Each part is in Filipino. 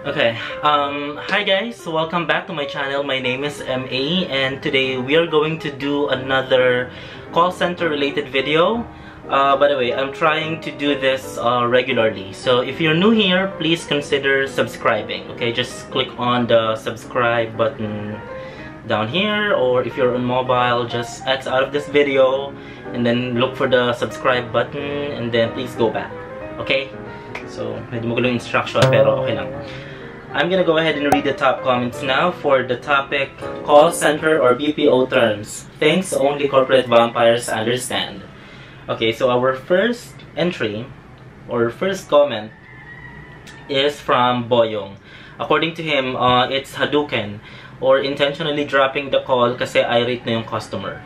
Okay, hi guys, welcome back to my channel. My name is MA and today we are going to do another call center related video. By the way, I'm trying to do this regularly. So if you're new here, please consider subscribing. Okay, just click on the subscribe button down here, or if you're on mobile, just X out of this video and then look for the subscribe button and then please go back. Okay? So, medyo magulo yung instruction pero okay lang. I'm gonna go ahead and read the top comments now for the topic call center or BPO terms. Things only corporate vampires understand. Okay, so our first entry or first comment is from Boyong. According to him, it's Hadouken or intentionally dropping the call kasi irate na yung customer.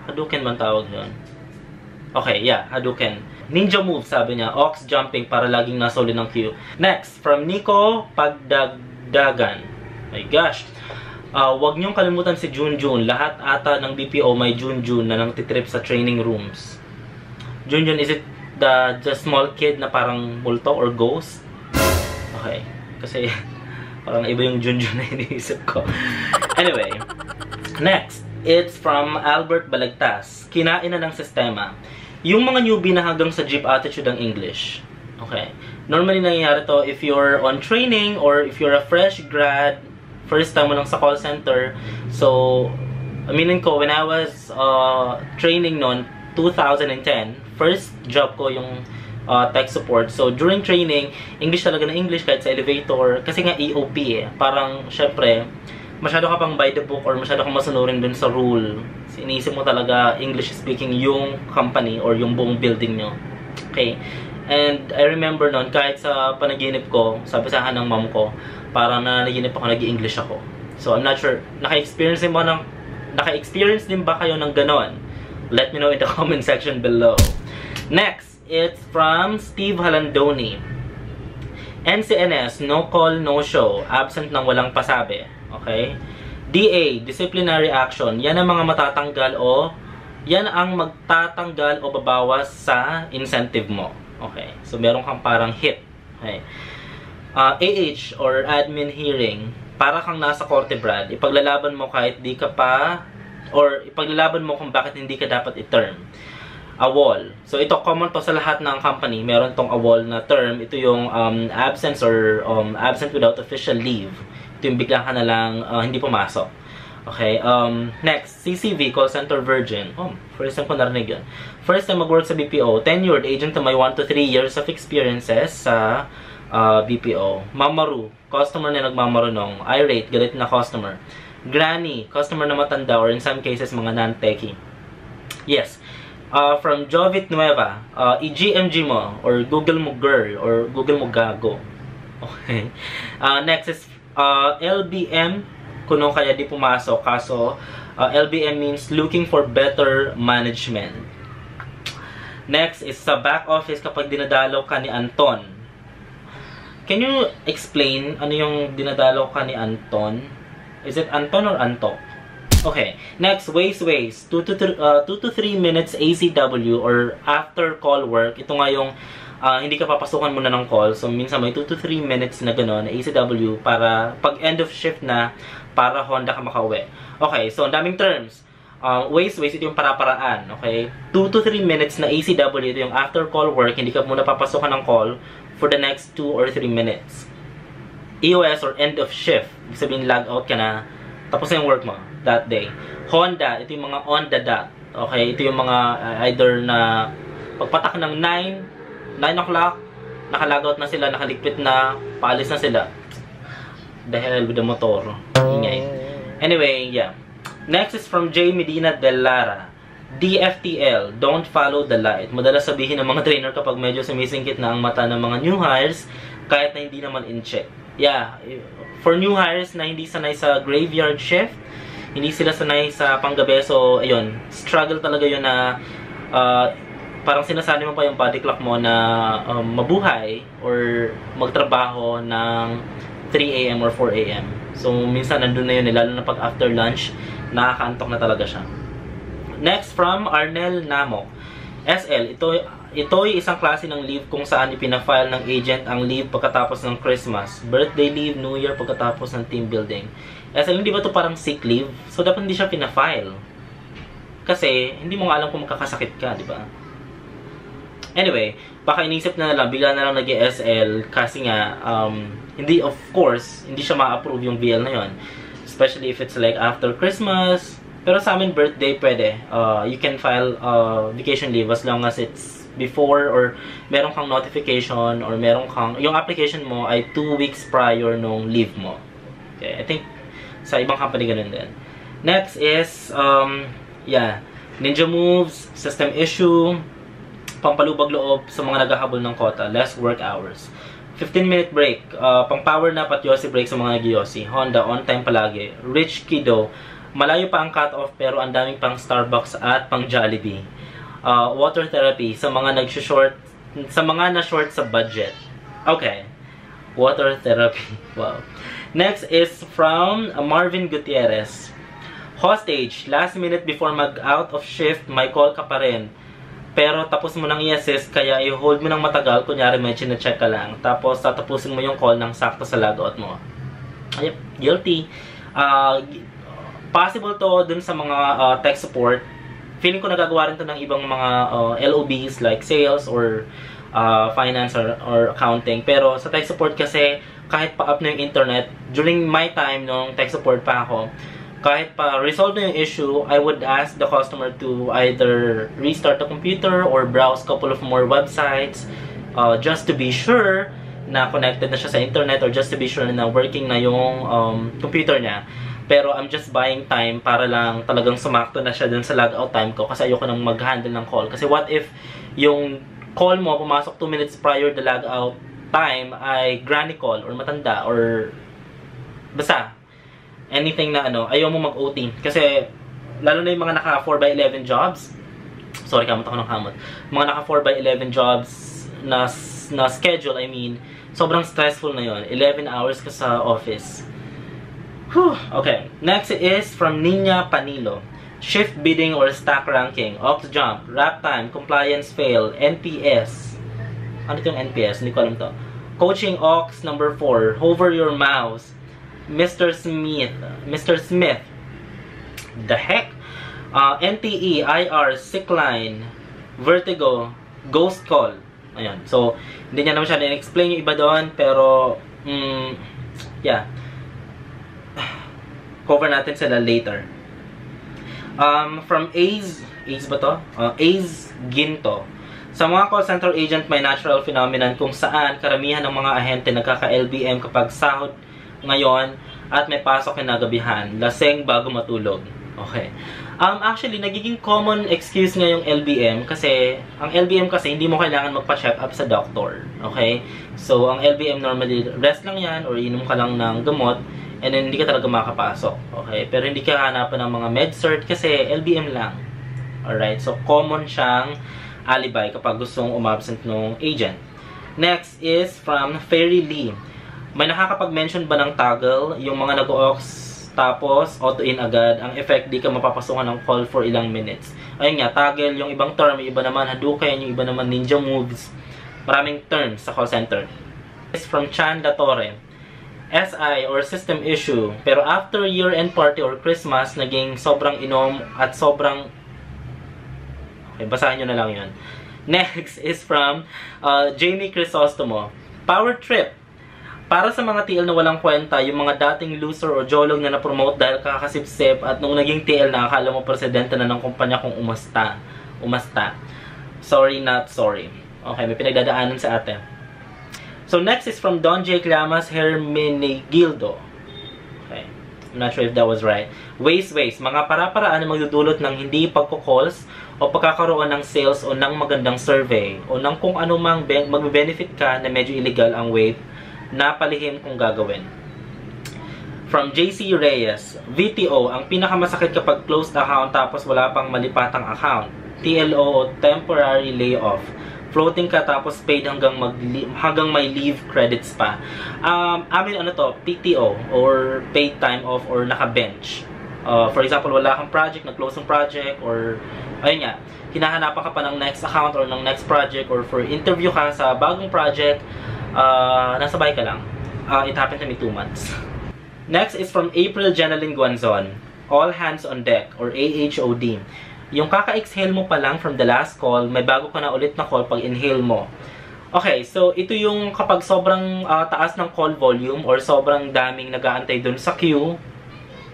Hadouken man tawag yun? Okay, yeah, Hadouken. Ninja move, sabi niya. Ox jumping para laging nasa uli ng queue. Next, from Nico Pagdagdagan. My gosh. Wag niyong kalimutan si Junjun. Lahat ata ng BPO may Junjun na nang titrip sa training rooms. Junjun, is it the small kid na parang multo or ghost? Okay. Kasi parang iba yung Junjun na iniisip ko. Anyway. Next, it's from Albert Balagtas. Kinain na ng sistema. Yung mga newbie na hanggang sa jeep attitude ang English. Okay. Normally nangyayari to if you're on training or if you're a fresh grad, first time mo lang sa call center. So, aminin ko, when I was training noon, 2010, first job ko yung tech support. So, during training, English talaga na English kahit sa elevator. Kasi nga EOP eh. Parang, syempre, masyado ka pang by the book or masyado kang masunurin dun sa rule. Iniisip mo talaga English speaking yung company or yung buong building nyo. Okay? And I remember noon, kahit sa panaginip ko, sa basahan ng mom ko, parang nanaginip ako, nag-i-English ako. So I'm not sure, naka-experience din ba kayo ng ganon? Let me know in the comment section below. Next, it's from Steve Halandoni. NCNS, no call, no show. Absent ng walang pasabi. Okay? DA, disciplinary action. Yan ang mga matatanggal o yan ang magtatanggal o babawas sa incentive mo. Okay. So, meron kang parang hit. Okay. AH or admin hearing. Para kang nasa korte, Brad. Ipaglalaban mo kahit di ka pa or ipaglalaban mo kung bakit hindi ka dapat i-term. AWOL. So, ito common to sa lahat ng company. Meron tong AWOL na term. Ito yung absence or absent without official leave. Ito yung bigla ka na lang hindi pumasok. Okay, next, CCV, Call Center Virgin. First time ko narinig yun. First time mag-work sa BPO, tenured agent na may 1 to 3 years of experiences sa BPO. Mamaru, customer na nagmamarunong. Irate, galit na customer. Granny, customer na matanda or in some cases mga non-techie. Yes. From Jovit Nueva, i-GMG mo or Google mo girl or Google mo gago. Okay. Next is LBM, kuno kaya di pumasok. Kaso, LBM means looking for better management. Next is sa back office kapag dinadalaw ka ni Anton. Can you explain ano yung dinadalaw ka ni Anton? Is it Anton or Antok? Okay. Next, ways. 2 to 3 minutes ACW or after call work. Ito nga yung hindi ka papasukan muna ng call. So, minsan may 2 to 3 minutes na gano'n, ACW, para pag end of shift na, para Honda ka makauwi. Okay, so, ang daming terms. Ways, ito yung para-paraan. Okay? 2 to 3 minutes na ACW, ito yung after call work, hindi ka muna papasukan ng call for the next 2 or 3 minutes. EOS or end of shift, ibig sabihin log out ka na, tapos na yung work mo that day. Honda, ito yung mga on the dot. Okay? Ito yung mga either na pagpatak ng 9 o'clock, nakalagout na sila, nakaligpit na, paalis na sila. The hell with the motor. Ingay. Anyway, yeah. Next is from J. Medina Del Lara. DFTL, don't follow the light. Madalas sabihin ng mga trainer kapag medyo sumisingkit na ang mata ng mga new hires, kahit na hindi naman in-check. Yeah, for new hires na hindi sanay sa graveyard shift, hindi sila sanay sa panggabi, so, ayun, struggle talaga yun na, parang sinasali mo pa yung body clock mo na mabuhay or magtrabaho ng 3 AM or 4 AM. So, minsan nandun na yun, lalo na pag after lunch, nakakaantok na talaga siya. Next, from Arnel Namok. SL, ito ay isang klase ng leave kung saan ipina-file ng agent ang leave pagkatapos ng Christmas, birthday leave, New Year pagkatapos ng team building. Kasi hindi ba ito parang sick leave? So dapat hindi siya pina-file. Kasi hindi mo nga alam kung magkakasakit ka, di ba? Anyway, baka inisip na lang, bigla na lang nag-SL kasi nga, hindi, of course, hindi siya ma-approve yung VL na yon. Especially if it's like after Christmas. Pero sa amin, birthday, pwede. You can file vacation leave as long as it's before or meron kang notification or meron kang, yung application mo ay 2 weeks prior nung leave mo. Okay, I think sa ibang company ganun din. Next is, ninja moves, system issue, pampalubag loob sa mga naghahabol ng quota, less work hours. 15-minute break, pang-power nap at Yossi break sa mga nag-Yossi. Honda, on time palagi. Rich kiddo, malayo pa ang cut-off pero ang daming pang Starbucks at pang Jollibee. Water therapy sa mga nag-short, sa mga na-short sa budget. Okay. Water therapy. Wow. Next is from Marvin Gutierrez. Hostage, last minute before mag-out of shift, may call ka pa rin. Pero tapos mo nang i-assist, kaya i-hold mo ng matagal, kunyari may chine-check ka lang. Tapos tatapusin mo yung call ng sakto sa logout mo. Ayep, guilty. Possible to dun sa mga tech support. Feeling ko nagagawa rin to ng ibang mga LOBs like sales or finance or accounting. Pero sa tech support kasi, kahit pa-up na yung internet, during my time nung tech support pa ako, kahit pa resolve na yung issue, I would ask the customer to either restart the computer or browse couple of more websites just to be sure na connected na siya sa internet or just to be sure na working na yung computer niya. Pero I'm just buying time para lang talagang sumakto na siya dun sa logout time ko kasi ayoko nang mag-handle ng call. Kasi what if yung call mo pumasok 2 minutes prior the logout time ay granny call or matanda or basta anything na ayaw mo mag-OT. Kasi, lalo na yung mga naka 4x11 jobs. Sorry, kamot ako ng kamot. Mga naka 4x11 jobs na schedule, I mean, sobrang stressful na yon. 11 hours ka sa office. Whew. Okay. Next is from Nina Panilo. Shift bidding or stack ranking. Ops jump. Wrap time. Compliance fail. NPS. Ano ito yung NPS? Hindi ko alam to. Coaching Ox number 4. Hover your mouse. Mr. Smith, the heck? NTE, IR, Sickline, Vertigo, Ghost Call. Ayan. So, hindi niya naman siya na-explain yung iba doon, pero, yeah. Cover natin sila later. From Ace ba to? Ace Ginto. Sa mga call center agent, may natural phenomenon kung saan karamihan ng mga ahente nagkaka-LBM kapag sahod ngayon at may pasok kinagabihan, laseng bago matulog. Okay. Actually, nagiging common excuse nga yung LBM kasi ang LBM kasi hindi mo kailangan magpa-check up sa doctor. Okay? So, ang LBM normally rest lang yan or inom ka lang ng gamot and then hindi ka talaga makapasok. Okay? Pero hindi ka hanapan ng mga med-cert kasi LBM lang. Alright? So, common siyang alibi kapag gustong umabsent ng agent. Next is from Fairy Lee. May nakakapag-mention ba ng toggle? Yung mga nag-ox tapos auto-in agad. Ang effect, di ka mapapasukan ng call for ilang minutes. Ayun nga, toggle, yung ibang term, yung iba naman Hadouken, yung iba naman ninja moves. Maraming terms sa call center. It's from Chan La Torre. SI or system issue. Pero after year-end party or Christmas, naging sobrang inom at sobrang... Okay, basahin nyo na lang yun. Next is from Jamie Crisostomo. Power trip. Para sa mga TL na walang kwenta, yung mga dating loser o jolog na na-promote dahil kakasip-sip at nung naging TL na akala mo presidente na ng kumpanya kung umasta. Sorry, not sorry. Okay, may pinagdadaanan sa ate. So, next is from Don J. Clamas Hermenegildo. Okay, I'm not sure if that was right. Waste. Mga para-paraan na magdudulot ng hindi pagko-calls o pagkakaroon ng sales o ng magandang survey o ng kung anumang mag-benefit ka na medyo illegal ang wave na palihim kung gagawin. From JC Reyes, VTO, ang pinakamasakit kapag closed account tapos wala pang malipatang account. TLO o temporary layoff. Floating ka tapos paid hanggang may leave credits pa. Amin ano to, PTO or paid time off or naka-bench. For example, wala kang project, nag-close ang project, or ayun nga, hinahanapan ka pa ng next account or ng next project, or for interview ka sa bagong project, nasa bahay ka lang. It happened to me 2 months. Next is from April Jeneline Guanzon. All hands on deck, or AHOD. Yung kaka-exhale mo pa lang from the last call, may bago ka na ulit na call pag inhale mo. Okay, so ito yung kapag sobrang taas ng call volume or sobrang daming nag-aantay dun sa queue.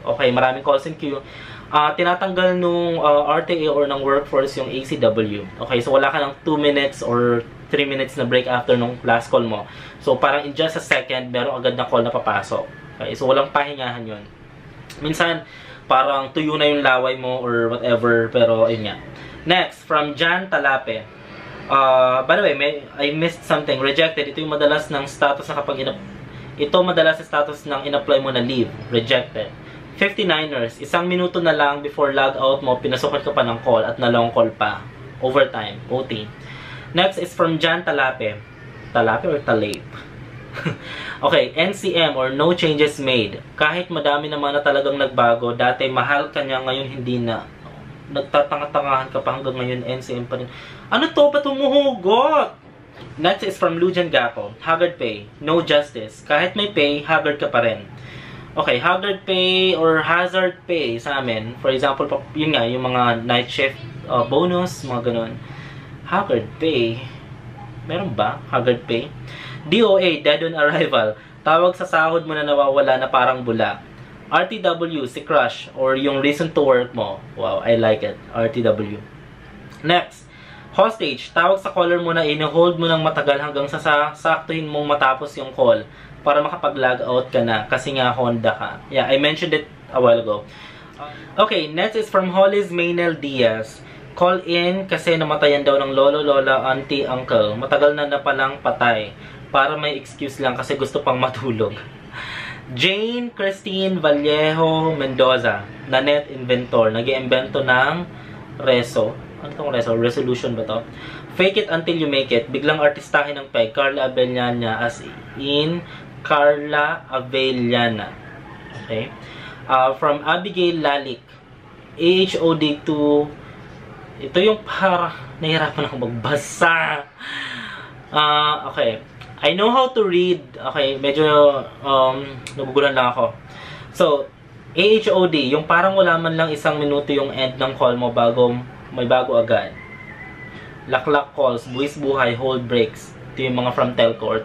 Okay, maraming calls in queue. Tinatanggal nung RTA or ng workforce yung ACW. Okay, so wala ka ng 2 minutes or 3 minutes na break after nung last call mo. So parang in just a second, meron agad na call na papasok. Okay, so walang pahingahan yun. Minsan, parang tuyo na yung laway mo or whatever, pero ayun nga. Next, from Jan Talape. By the way, I missed something. Rejected. Ito yung madalas ng status na kapag ito madalas sa status ng in-apply mo na leave. Rejected. 59ers, 1 minuto na lang before log out mo, pinasukan ka pa ng call at na long call pa. Overtime, OT. Next is from Jan Talape. Talape or Talape? Okay, NCM or no changes made. Kahit madami naman na talagang nagbago, dati mahal ka niya, ngayon hindi na. Nagtatanga-tangahan ka pa hanggang ngayon, NCM pa rin. Ano to? Ba't umuhugot? Next is from Lujan Gapo. Haggard pay, no justice. Kahit may pay, haggard ka pa rin. Okay, haggard pay or hazard pay sa amin. For example, yun nga, yung mga night shift bonus, mga ganun. Haggard pay. Meron ba? Haggard pay? DOA, dead on arrival. Tawag sa sahod mo na nawawala na parang bula. RTW, si crush, or yung reason to work mo. Wow, I like it. RTW. Next, hostage. Tawag sa caller mo na ino-hold mo ng matagal hanggang sa saktuhin mong matapos yung call para makapag-log out ka na kasi nga Honda ka. Yeah, I mentioned it a while ago. Okay, next is from Hollis Maynel Diaz. Call in kasi namatayan daw ng lolo, lola, auntie, uncle. Matagal na palang patay. Para may excuse lang kasi gusto pang matulog. Jane Christine Vallejo Mendoza, Nanette Inventor. Nag-iimbento ng Reso. Ano itong Reso? Resolution ba to? Fake it until you make it. Biglang artistahin ng peg. Carla Avellana, as in Carla Avellana. Okay? From Abigail Lalik. AHOD2. Ito yung para nahihirapan ako magbasa. Okay. I know how to read. Okay, medyo nagugulan lang ako. So, AHOD, yung parang wala man lang 1 minuto yung end ng call mo bago may bago agad. Laklak calls, buwis buhay, hold breaks. Ito yung mga from telco or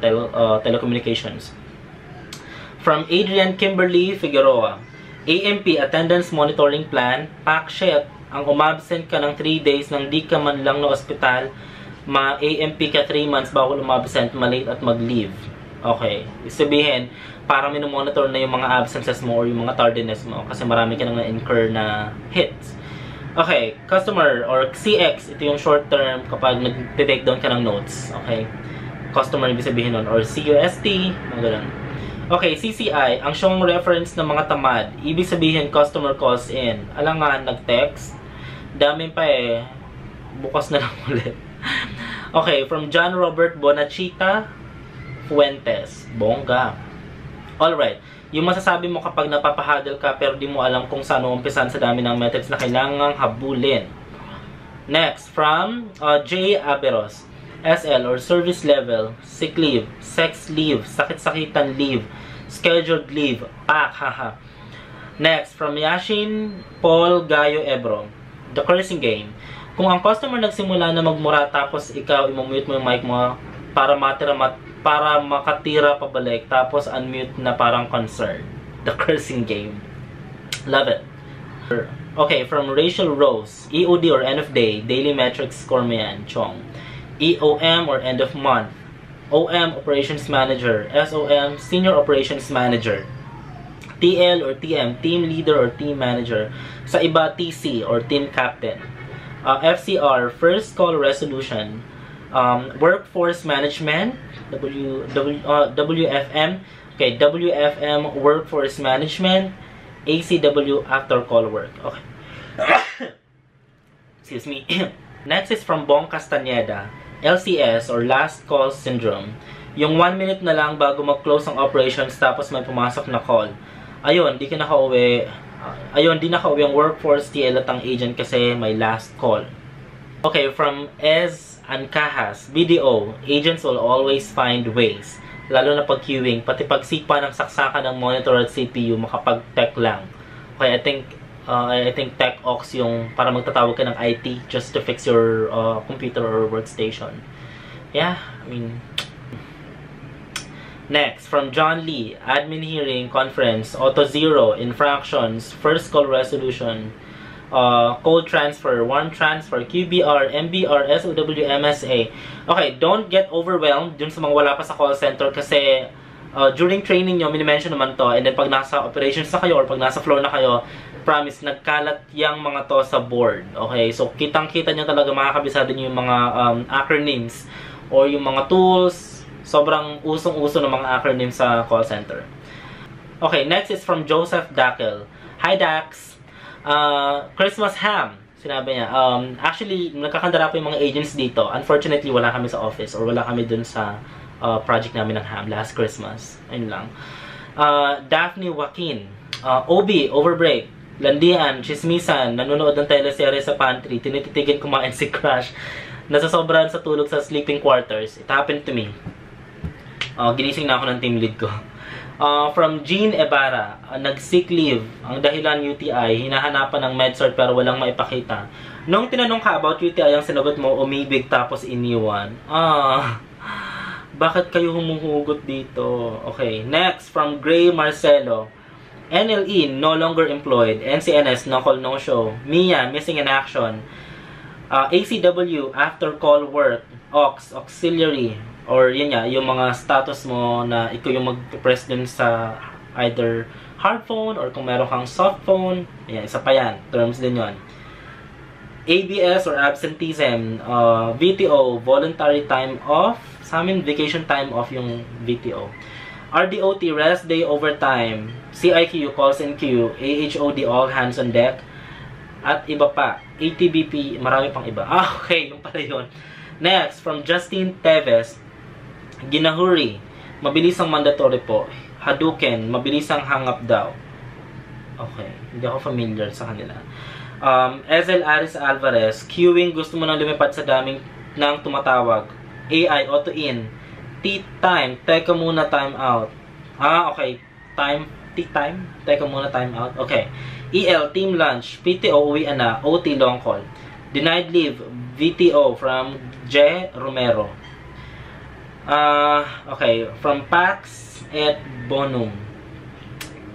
telecommunications. From Adrian Kimberly Figueroa. AMP, Attendance Monitoring Plan. Pack sheet, ang umabsent ka ng 3 days nang di ka man lang na ospital, ma-AMP ka 3 months bago umabsent, malate at mag-leave. Okay. Sabihin, para minomonitor na yung mga absences mo or yung mga tardiness mo kasi marami ka nang na-incur na hits. Okay. Customer or CX, ito yung short term kapag nag-take down ka ng notes. Okay. Customer, ibig sabihin nun. Or CUST, mga ganun. Okay. CCI, ang siyong reference ng mga tamad. Ibig sabihin, customer calls in. Alangan, nag-text. Dami pa eh. Bukas na lang ulit. Okay, from John Robert Bonachita Fuentes. Bongga. Alright. Yung masasabi mo kapag napapahadal ka pero di mo alam kung saan umpisan sa dami ng methods na kailangang habulin. Next, from J. Aberos. SL or service level, sick leave, sex leave, sakit-sakitan leave, scheduled leave, pack, haha. Next, from Yashin Paul Gayo Ebro. The cursing game. Kung ang customer nagsimula na magmura tapos ikaw i-mute mo yung mic mo para makatira pabalik tapos unmute na parang concern. The cursing game. Love it. Okay, from Rachel Rose. EOD or end of day. Daily metrics score mo yan. Chong. EOM or end of month. OM, operations manager. SOM, senior operations manager. TL or TM, team leader or team manager. Sa iba, TC or team captain. FCR, first call resolution. Workforce management, WFM. Okay, WFM, workforce management. ACW, after call work. Okay. Excuse me. Next is from Bong Castaneda. LCS or last call syndrome. Yung 1 minute na lang bago mag-close ang operations tapos may pumasok na call. Ayun, di ka nakauwi. Ayun, di nakauwi ang workforce TL at ang agent kasi may last call. Okay, from Ez Ancahas, BDO, agents will always find ways. Lalo na pag queuing, pati pagsipa ng saksakan ng monitor at CPU, makapag-tech lang. Okay, I think tech ox yung para magtatawag ka ng IT just to fix your computer or workstation. Yeah, I mean... Next, from John Lee, admin hearing, conference, auto zero, infractions, first call resolution, code transfer, warrant transfer, QBR, MBR, SOW, MSA. Okay, don't get overwhelmed dun sa mga wala pa sa call center kasi during training nyo, minimension naman to, and then pag nasa operations na kayo or pag nasa floor na kayo, promise, nagkalat yung mga to sa board. Okay, so kitang-kita nyo talaga, makakabisado nyo yung mga acronyms or yung mga tools. Sobrang usong-uso ng mga acronyms sa call center. Okay, next is from Joseph Dakel. Hi Dax! Christmas ham, sinabi niya. Actually, nagkakandara po yung mga agents dito. Unfortunately, wala kami sa office or wala kami dun sa project namin ng ham last Christmas. Ayun lang. Daphne Joaquin. OB, overbreak. Landian, chismisan, nanonood ng teleserye sa pantry, tinititigin kumain si Crush, nasasobrahan sa tulog sa sleeping quarters. It happened to me. Ginising na ako ng team lead ko. From Jean Ebara, nag-sick leave. Ang dahilan UTI, hinahanapan ng MedSort pero walang maipakita. Nung tinanong ka about UTI, ang sinagot mo, umibig tapos iniwan. Bakit kayo humuhugot dito? Okay, next, from Gray Marcelo. NLE, no longer employed. NCNS, no call, no show. MIA, missing in action. ACW, after call work. AUX, auxiliary. Or yun nga, yung mga status mo na ikaw yung mag-press dun sa either hard phone or kung meron kang soft phone. Ayan, isa pa yan. Terms din yun. ABS or absenteeism. VTO, voluntary time off. Sa amin, vacation time off yung VTO. RDOT, rest day overtime. CIQ, calls in queue. AHOD, all hands on deck. At iba pa. ATBP, marami pang iba. Okay, yung pala yun. Next, from Justine Teves. Ginahuri, mabilis ang mandatory po. Hadouken, mabilis ang hang up daw. Okay, hindi ako familiar sa kanila. Ezel Aris Alvarez, queuing, gusto mo nang lumipad sa daming nang tumatawag. AI, auto in. T-time, teka muna, time out. Okay. T-time, teka muna, time out. Okay. EL, team lunch. PTO, uwi na. OT, long call. Denied leave, VTO, from J. Romero. Okay. From Pax et Bonum.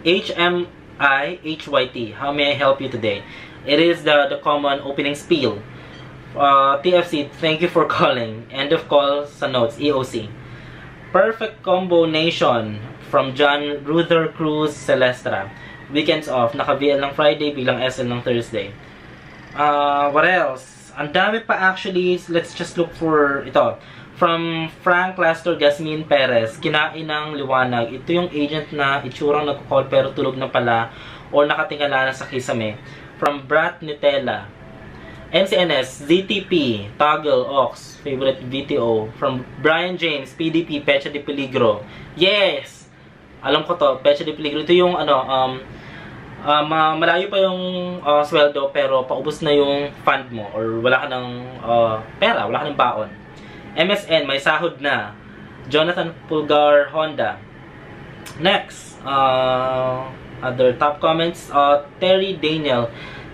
HMI, HYT. How may I help you today? It is the common opening spiel. TFC, thank you for calling. End of call sa notes, EOC. Perfect Combo Nation from John Ruther Cruz Celestra. Weekends off. Naka-VL ng Friday, bilang SL ng Thursday. What else? Ang dami pa actually. Let's just look for ito. From Frank Lester Gasmin Perez. Kinain ng liwanag. Ito yung agent na itsurang nagko-call pero tulog na pala or nakatingala na sa kisame. From Brat Nutella. NCNS, ZTP, Toggle, Ox, favorite VTO. From Brian James, PDP, Pecha de Peligro. Yes! Alam ko to, Pecha de Peligro. Ito yung malayo pa yung sweldo pero paubos na yung fund mo or wala ka ng pera, wala ka ng baon. MSN, may sahod na. Jonathan Pulgar, Honda. Next, other top comments, Terry Daniel,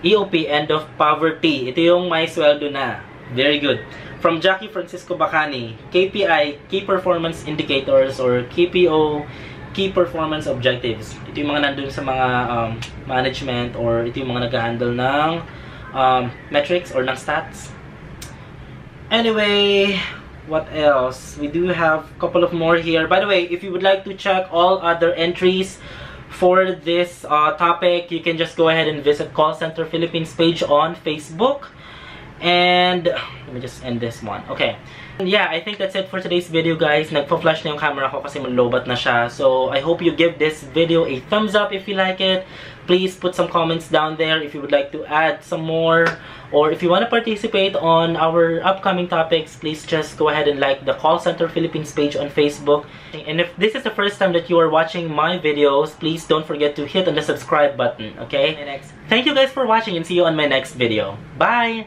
EOP, end of poverty. Ito yung may sweldo na. Very good. From Jackie Francisco Bacani, KPI, Key Performance Indicators, or KPO, Key Performance Objectives. Ito yung mga nandun sa mga management, or ito yung mga nag-handle ng metrics or ng stats. Anyway, what else? We do have a couple of more here. By the way, if you would like to check all other entries for this topic, you can just go ahead and visit Call Center Philippines page on Facebook. And let me just end this one. Okay. And yeah, I think that's it for today's video, guys. Nagpa-flash na yung camera ko kasi malobot na siya. So, I hope you give this video a thumbs up if you like it. Please put some comments down there if you would like to add some more. Or if you want to participate on our upcoming topics, please just go ahead and like the Call Center Philippines page on Facebook. And if this is the first time that you are watching my videos, please don't forget to hit on the subscribe button, okay? Thank you guys for watching and see you on my next video. Bye!